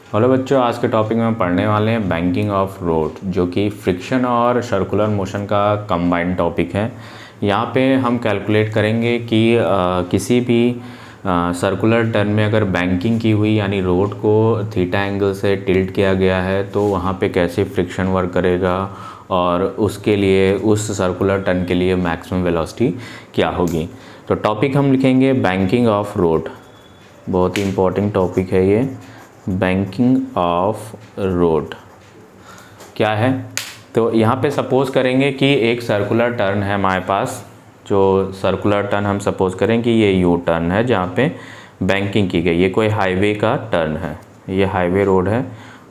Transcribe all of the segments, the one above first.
Hello बच्चों, आज के टॉपिक में हम पढ़ने वाले हैं बैंकिंग ऑफ रोड, जो कि फ्रिक्शन और सर्कुलर मोशन का कंबाइंड टॉपिक है। यहाँ पे हम कैलकुलेट करेंगे कि किसी भी सर्कुलर टर्न में अगर बैंकिंग की हुई यानी रोड को थीटा एंगल से टिल्ट किया गया है तो वहाँ पे कैसे फ्रिक्शन वर्क करेगा और उसके लिए उस सर्कुलर टर्न के लिए मैक्सिमम वेलोसिटी क्या होगी। तो टॉपिक हम लिखेंगे बैंकिंग ऑफ रोड। बहुत ही इम्पोर्टेंट टॉपिक है ये। बैंकिंग ऑफ रोड क्या है? तो यहाँ पे सपोज़ करेंगे कि एक सर्कुलर टर्न है हमारे पास। जो सर्कुलर टर्न हम सपोज़ करें कि ये यू टर्न है जहाँ पे बैंकिंग की गई। ये कोई हाईवे का टर्न है, ये हाईवे रोड है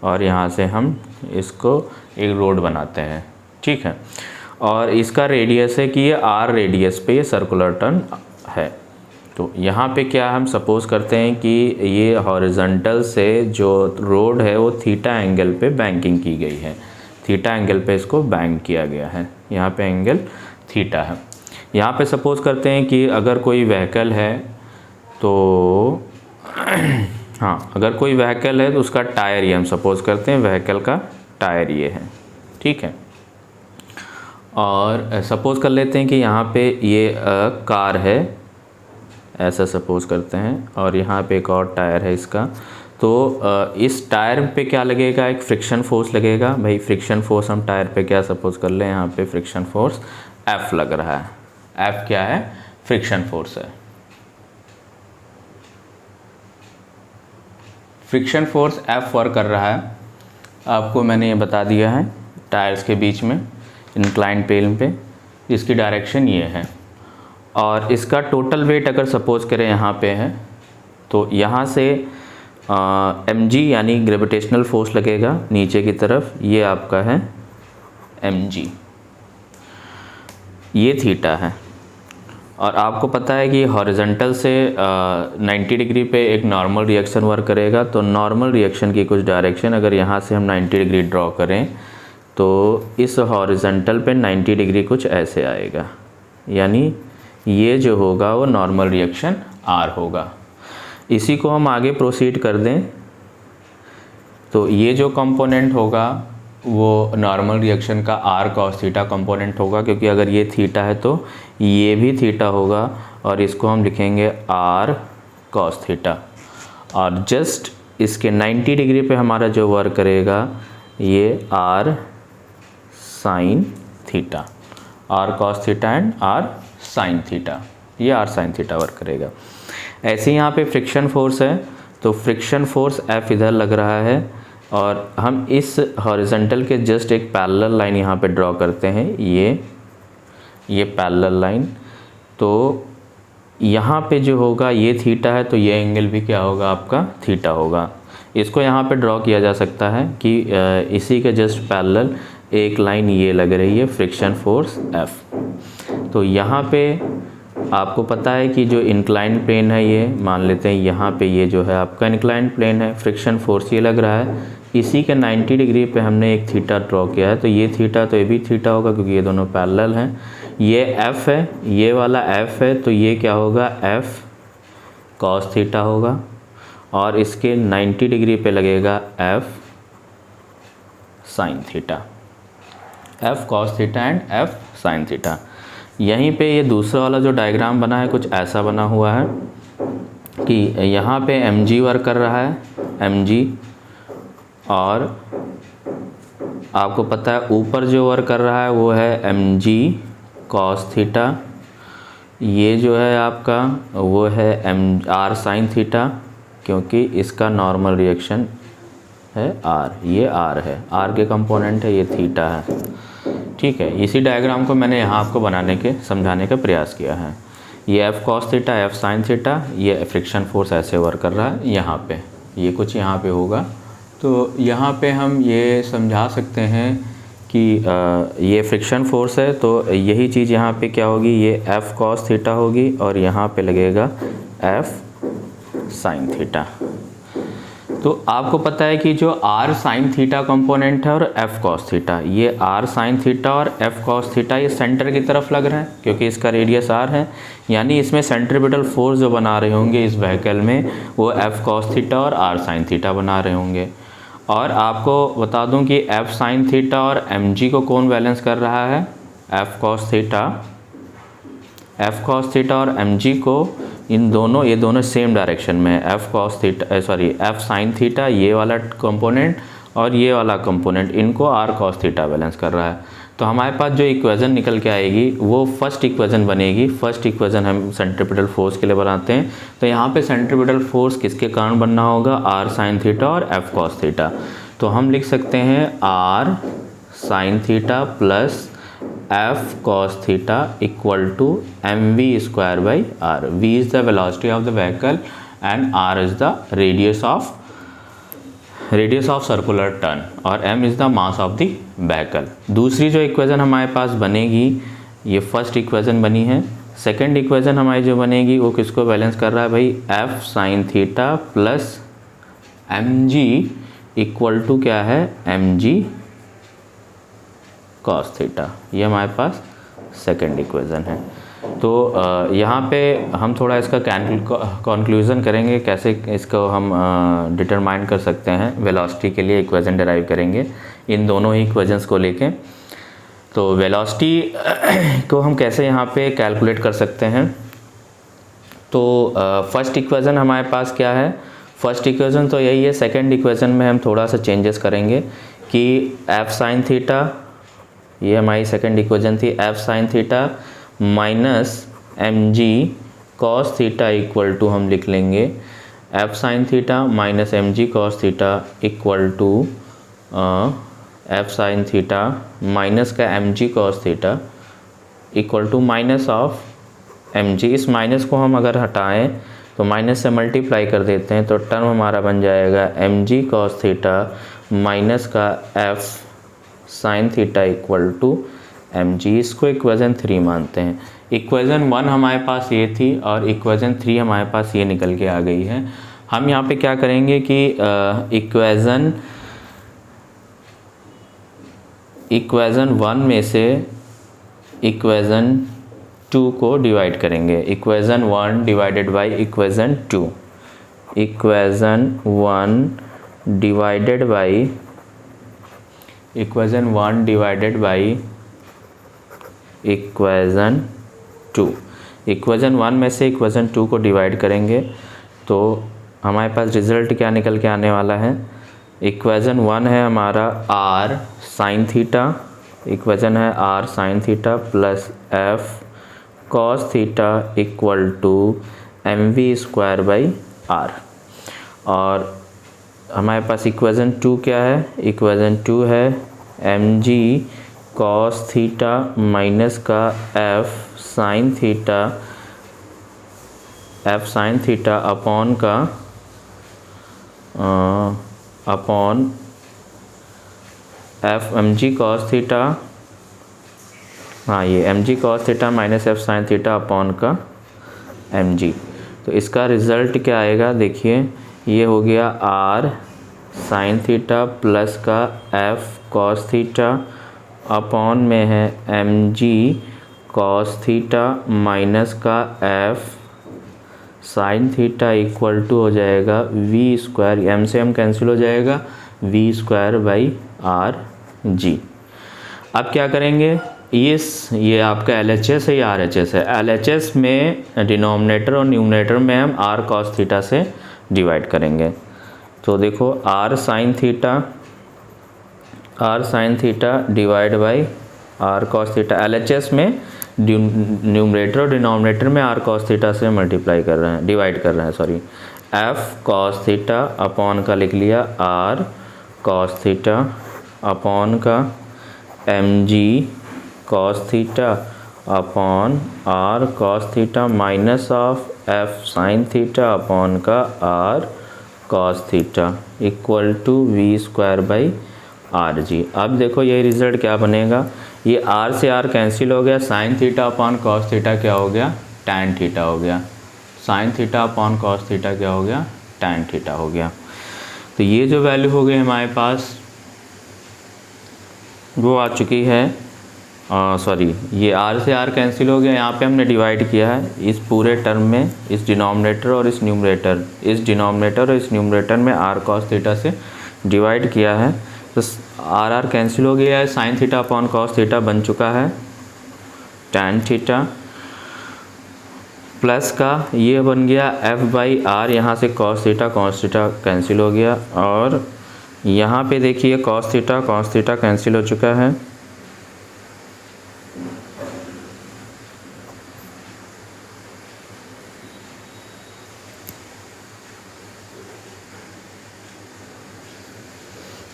और यहाँ से हम इसको एक रोड बनाते हैं, ठीक है। और इसका रेडियस है कि ये आर रेडियस पे ये सर्कुलर टर्न है। तो यहाँ पे क्या हम सपोज़ करते हैं कि ये हॉरिजॉन्टल से जो रोड है वो थीटा एंगल पे बैंकिंग की गई है। थीटा एंगल पे इसको बैंक किया गया है, यहाँ पे एंगल थीटा है। यहाँ पे सपोज़ करते हैं कि अगर कोई व्हीकल है तो हाँ, अगर कोई व्हीकल है तो उसका टायर, ये हम सपोज़ करते हैं व्हीकल का टायर ये है, ठीक है। और सपोज़ कर लेते हैं कि यहाँ पे ये कार है, ऐसा सपोज़ करते हैं, और यहाँ पे एक और टायर है इसका। तो इस टायर पे क्या लगेगा? एक फ्रिक्शन फोर्स लगेगा। भाई फ्रिक्शन फोर्स हम टायर पे क्या सपोज़ कर लें, यहाँ पे फ्रिक्शन फोर्स F लग रहा है। F क्या है? फ्रिक्शन फोर्स है। फ्रिक्शन फोर्स F वर्क कर रहा है, आपको मैंने ये बता दिया है। टायर्स के बीच में इंक्लाइंड प्लेन पे इसकी डायरेक्शन ये है। और इसका टोटल वेट अगर सपोज़ करें यहाँ पे है तो यहाँ से mg यानी ग्रेविटेशनल फोर्स लगेगा नीचे की तरफ, ये आपका है mg, ये थीटा है। और आपको पता है कि हॉरिजॉन्टल से 90 डिग्री पे एक नॉर्मल रिएक्शन वर्क करेगा। तो नॉर्मल रिएक्शन की कुछ डायरेक्शन अगर यहाँ से हम 90 डिग्री ड्रॉ करें तो इस हॉरिजॉन्टल पे 90 डिग्री कुछ ऐसे आएगा, यानी ये जो होगा वो नॉर्मल रिएक्शन R होगा। इसी को हम आगे प्रोसीड कर दें तो ये जो कंपोनेंट होगा वो नॉर्मल रिएक्शन का R cos थीटा कंपोनेंट होगा, क्योंकि अगर ये थीटा है तो ये भी थीटा होगा और इसको हम लिखेंगे R cos थीटा। और जस्ट इसके 90 डिग्री पे हमारा जो वर्क करेगा ये R sin theta, R cos theta and R sin theta, ये R sin थीटा वर्क करेगा। ऐसे यहाँ पे फ्रिक्शन फोर्स है तो फ्रिक्शन फोर्स F इधर लग रहा है और हम इस हॉरिजॉन्टल के जस्ट एक पैरेलल लाइन यहाँ पे ड्रॉ करते हैं, ये पैरेलल लाइन। तो यहाँ पे जो होगा ये थीटा है तो ये एंगल भी क्या होगा? आपका थीटा होगा। इसको यहाँ पे ड्रॉ किया जा सकता है कि इसी के जस्ट पैरेलल एक लाइन ये लग रही है फ्रिक्शन फोर्स F। तो यहाँ पे आपको पता है कि जो इंक्लाइंड प्लेन है, ये मान लेते हैं यहाँ पे ये जो है आपका इंक्लाइंड प्लेन है, फ्रिक्शन फोर्स ये लग रहा है। इसी के 90 डिग्री पे हमने एक थीटा ड्रॉ किया है तो ये थीटा तो ये भी थीटा होगा क्योंकि ये दोनों पैरेलल हैं। ये F है, ये वाला F है, तो ये क्या होगा? F cos थीटा होगा। और इसके 90 डिग्री पे लगेगा F sin theta, F cos theta and F sin theta. यहीं पे ये दूसरा वाला जो डायग्राम बना है कुछ ऐसा बना हुआ है कि यहाँ पे mg वर्क कर रहा है, mg, और आपको पता है ऊपर जो वर्क कर रहा है वो है mg cos थीटा। ये जो है आपका वो है R sin थीटा, क्योंकि इसका नॉर्मल रिएक्शन है R, ये R है, R के कंपोनेंट है, ये थीटा है, ठीक है। इसी डायग्राम को मैंने यहाँ आपको बनाने के समझाने का प्रयास किया है। ये F cos theta, F sin theta, ये फ्रिक्शन फोर्स ऐसे वर्क कर रहा है यहाँ पे, ये कुछ यहाँ पे होगा। तो यहाँ पे हम ये समझा सकते हैं कि ये फ्रिक्शन फोर्स है तो यही चीज़ यहाँ पे क्या होगी? ये F cos थीटा होगी और यहाँ पे लगेगा F sin थीटा। तो आपको पता है कि जो R sin थीटा कंपोनेंट है और F cos थीटा, ये R sin थीटा और F cos थीटा ये सेंटर की तरफ लग रहा है क्योंकि इसका रेडियस R है, यानी इसमें सेंट्रीपिटल फोर्स जो बना रहे होंगे इस व्हीकल में वो F cos थीटा और R sin थीटा बना रहे होंगे। और आपको बता दूं कि एफ साइन थीटा और एम जी को कौन बैलेंस कर रहा है, एफ कॉस थीटा और एम जी को, ये दोनों सेम डायरेक्शन में है। F cos theta F sine theta ये वाला कंपोनेंट और ये वाला कंपोनेंट, इनको आर कॉस थीटा बैलेंस कर रहा है। तो हमारे पास जो इक्वेशन निकल के आएगी वो फर्स्ट इक्वेशन बनेगी। फर्स्ट इक्वेशन हम सेंट्रीपिटल फोर्स के लिए बनाते हैं। तो यहाँ पे सेंट्रीपिटल फोर्स किसके कारण बनना होगा, आर साइन थीटा और एफ कॉस थीटा। तो हम लिख सकते हैं R sine theta plus F cos theta equal to M V square by R. V is the velocity of the vehicle and R is the radius of circular turn और m is the mass of the vehicle. दूसरी जो equation हमारे पास बनेगी, ये first equation बनी है। Second equation हमारी जो बनेगी वो किसको बैलेंस कर रहा है भाई, f sine theta plus M G equal to क्या है, एम जी कॉस थीटा। ये हमारे पास सेकंड इक्वेशन है। तो यहाँ पे हम थोड़ा इसका कंक्लूजन करेंगे, कैसे इसको हम डिटरमाइन कर सकते हैं। वेलोसिटी के लिए इक्वेशन डिराइव करेंगे इन दोनों ही इक्वेशंस को लेके। तो वेलोसिटी को हम कैसे यहाँ पे कैलकुलेट कर सकते हैं। तो फर्स्ट इक्वेशन हमारे पास क्या है, फर्स्ट इक्वेशन तो यही है। सेकंड इक्वेशन में हम थोड़ा सा चेंजेस करेंगे कि एफ साइन थीटा, ये हमारी सेकंड इक्वेशन थी, F sine theta minus M G cos theta equal to हम लिख लेंगे F sine theta minus M G cos theta equal to F sine theta minus का M G cos theta equal to minus of M G. इस minus को हम अगर हटाएं तो माइनस से मल्टीप्लाई कर देते हैं तो टर्म हमारा बन जाएगा M G cos theta minus का F sine theta equal to M G. इसको इक्वेशन 3 मानते हैं। इक्वेशन 1 हमारे पास ये थी और इक्वेशन 3 हमारे पास ये निकल के आ गई है। हम यहाँ पे क्या करेंगे कि इक्वेशन 1 में से इक्वेशन 2 को डिवाइड करेंगे। Equation 1 divided by equation 2, equation 1 divided by equation 1 divided by equation 2। Equation 1 में से इक्वेशन 2 को डिवाइड करेंगे तो हमारे पास रिज़ल्ट क्या निकल के आने वाला है। इक्वेशन 1 है हमारा आर साइन थीटा, इक्वेशन है R sine theta plus F cos theta equal to M V square by R. और हमारे पास इक्वेशन 2 क्या है, इक्वेशन 2 है M G cos theta minus का एफ साइन थीटा अपॉन का upon F M G cos theta, हाँ ये M G cos theta minus F sine theta upon का एम जी। तो इसका रिज़ल्ट क्या आएगा, देखिए ये हो गया आर साइन थीटा प्लस का एफ कॉस थीटा अपॉन में है M G cos theta minus का F sine theta equal to हो जाएगा वी स्क्वायर, एम से एम कैंसिल हो जाएगा, V square by R G. अब क्या करेंगे, ये आपका LHS है या RHS है। LHS में डिनोमिनेटर और न्यूमरेटर में हम आर कॉस थीटा से डिवाइड करेंगे। तो देखो R sine theta divide by R cos theta. LHS में न्यूमरेटर और डिनोमिनेटर में आर कॉस थीटा से मल्टीप्लाई कर रहे हैं, डिवाइड कर रहे हैं sorry. F cos theta upon का लिख लिया आर कॉस थीटा अपॉन का M G cos theta upon R cos theta minus of F sine theta upon का R cos theta equal to V square by R G. अब देखो ये result क्या बनेगा, ये आर से आर कैंसिल हो गया, sign theta upon cos theta क्या हो गया, टैन थीटा हो गया। Sign theta upon cos theta क्या हो गया, टैन थीटा हो गया। तो ये जो वैल्यू हो गई हमारे पास वो आ चुकी है, सॉरी ये आर से आर कैंसिल हो गया, यहाँ पे हमने डिवाइड किया है इस पूरे टर्म में, इस डिनोमिनेटर और इस न्यूमरेटर में आर कॉस थीटा से डिवाइड किया है तो आर आर कैंसिल हो गया है, sign theta upon cos theta बन चुका है टैन थीटा, प्लस का ये बन गया एफ बाई आर, यहाँ से कॉस थीटा कैंसिल हो गया, और यहाँ पे देखिए कॉस थीटा कैंसिल हो चुका है,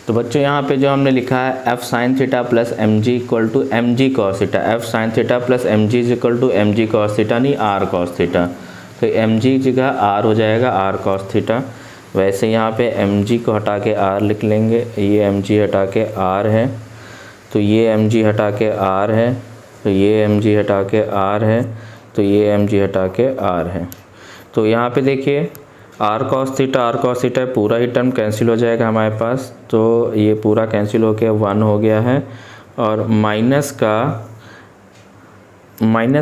तो बच्चों यहाँ पे जो हमने लिखा है F sine theta plus M G equal to M G cos theta, F sine theta plus M G is equal to M G cos theta, नहीं आर कॉस थीटा, तो एम जी की जगह आर हो जाएगा are cos theta. वैसे यहाँ पे M G को हटा के आर लिख लेंगे, ये एम जी हटा के आर है, तो ये एम जी हटा के आर है, तो ये एम जी हटा के आर है, तो ये एम जी हटा के आर है। तो यहाँ पे देखिए आर कॉस थीटा पूरा ही टर्म कैंसिल हो जाएगा हमारे पास, तो ये पूरा कैंसिल हो के 1 हो गया है, और माइनस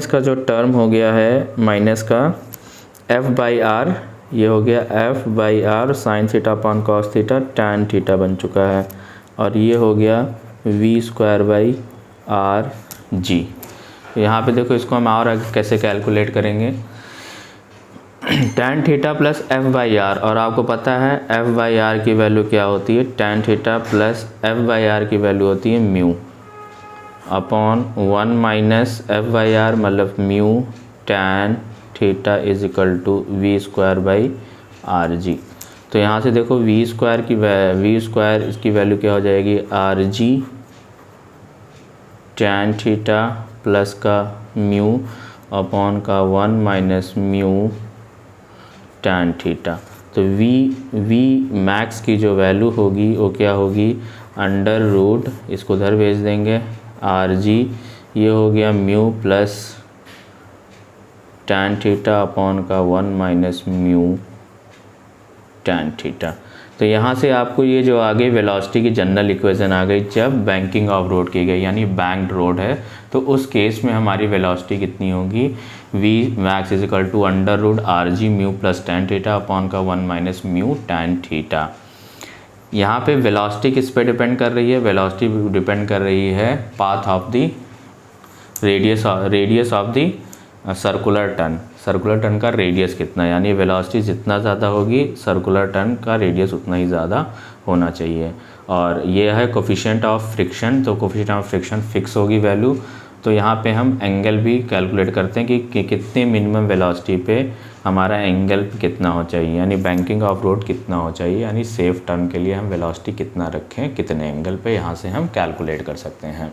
का जो टर्म हो गया है माइनस का एफ बाई आर, ये हो गया F by R sine theta upon cos theta tan theta बन चुका है, और ये हो गया V square by R G. यहाँ पे देखो इसको हम और आगे कैसे कैलकुलेट करेंगे, tan theta plus F by R, और आपको पता है एफ बाई आर की वैल्यू क्या होती है, tan theta plus F by R की वैल्यू होती है mu upon 1 minus F by R मतलब mu tan theta is equal to V square by R G. तो यहाँ से देखो वी स्क्वायर इसकी वैल्यू क्या हो जाएगी, R G tan theta plus का म्यू अपॉन का 1 माइनस म्यू टैन थीटा। तो वी मैक्स की जो वैल्यू होगी वो क्या होगी, अंडर रूट, इसको उधर भेज देंगे, आर जी ये हो गया mu plus tan theta upon का 1 माइनस म्यू टैन थीटा। तो यहाँ से आपको ये जो आगे वेलोसिटी की जनरल इक्वेशन आ गई, जब बैंकिंग ऑफ रोड की गई यानी बैंक्ड रोड है, तो उस केस में हमारी वेलोसिटी कितनी होगी, V max is equal to under root R G mu plus tan theta upon का 1 माइनस म्यू टैन थीटा। यहाँ पे वेलोसिटी किस पे डिपेंड कर रही है, वेलोसिटी डिपेंड कर रही है path of the radius of the circular turn का रेडियस कितना है, यानी वेलोसिटी जितना ज़्यादा होगी सर्कुलर टर्न का रेडियस उतना ही ज़्यादा होना चाहिए। और ये है कोफिशिएंट ऑफ फ्रिक्शन, तो कोफिशिएंट ऑफ फ्रिक्शन फिक्स होगी वैल्यू। तो यहाँ पे हम एंगल भी कैलकुलेट करते हैं कि कितने मिनिमम वेलोसिटी पे हमारा एंगल कितना हो चाहिए, यानी बैंकिंग ऑफ रोड कितना हो चाहिए, यानी सेफ टर्न के लिए हम वेलोसिटी कितना रखें कितने एंगल पे, यहाँ से हम कैलकुलेट कर सकते हैं।